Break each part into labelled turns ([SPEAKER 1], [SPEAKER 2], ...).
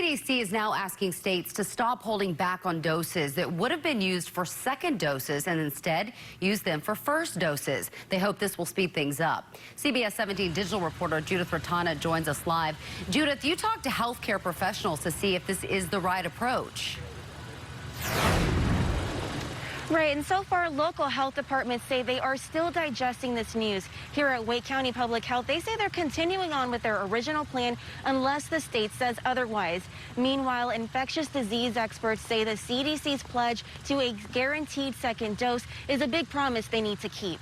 [SPEAKER 1] CDC is now asking states to stop holding back on doses that would have been used for second doses and instead use them for first doses. They hope this will speed things up. CBS 17 digital reporter Judith Ratana joins us live. Judith, you talked to healthcare professionals to see if this is the right approach.
[SPEAKER 2] Right, and so far, local health departments say they are still digesting this news. Here at Wake County Public Health, they say they're continuing on with their original plan unless the state says otherwise. Meanwhile, infectious disease experts say the CDC's pledge to a guaranteed second dose is a big promise they need to keep.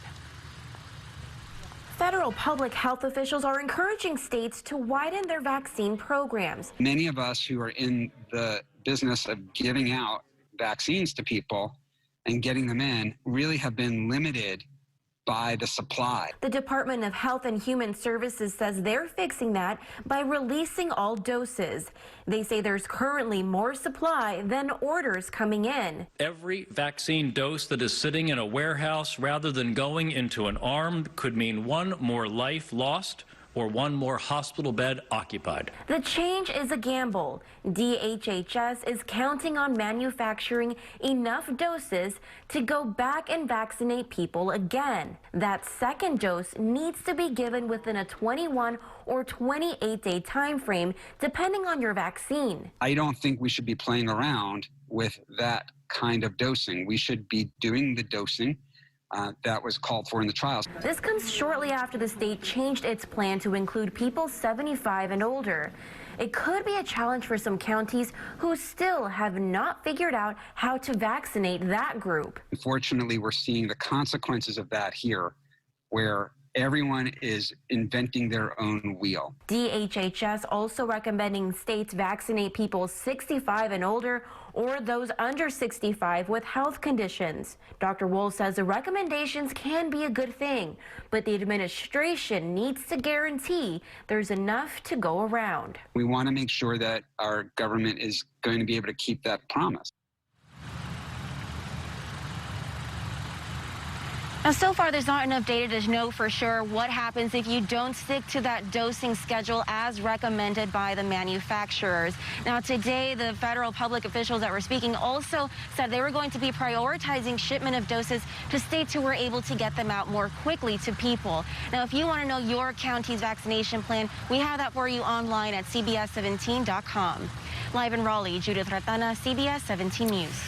[SPEAKER 3] Federal public health officials are encouraging states to widen their vaccine programs.
[SPEAKER 4] Many of us who are in the business of giving out vaccines to people and getting them in really have been limited by the supply.
[SPEAKER 3] The Department of Health and Human Services says they're fixing that by releasing all doses. They say there's currently more supply than orders coming in.
[SPEAKER 5] Every vaccine dose that is sitting in a warehouse rather than going into an arm could mean one more life lost or one more hospital bed occupied.
[SPEAKER 3] The change is a gamble. DHHS is counting on manufacturing enough doses to go back and vaccinate people again. That second dose needs to be given within a 21 or 28-day time frame, depending on your vaccine.
[SPEAKER 4] I don't think we should be playing around with that kind of dosing. We should be doing the dosing that was called for in the trials.
[SPEAKER 3] This comes shortly after the state changed its plan to include people 75 and older. It could be a challenge for some counties who still have not figured out how to vaccinate that group.
[SPEAKER 4] Unfortunately, we're seeing the consequences of that here, where everyone is inventing their own wheel.
[SPEAKER 3] DHHS also recommending states vaccinate people 65 and older or those under 65 with health conditions. Dr. Wohl says the recommendations can be a good thing, but the administration needs to guarantee there's enough to go around.
[SPEAKER 4] We want to make sure that our government is going to be able to keep that promise.
[SPEAKER 2] Now, so far, there's not enough data to know for sure what happens if you don't stick to that dosing schedule as recommended by the manufacturers. Now, today, the federal public officials that were speaking also said they were going to be prioritizing shipment of doses to states who were able to get them out more quickly to people. Now, if you want to know your county's vaccination plan, we have that for you online at CBS17.com. Live in Raleigh, Judith Ratana, CBS 17 News.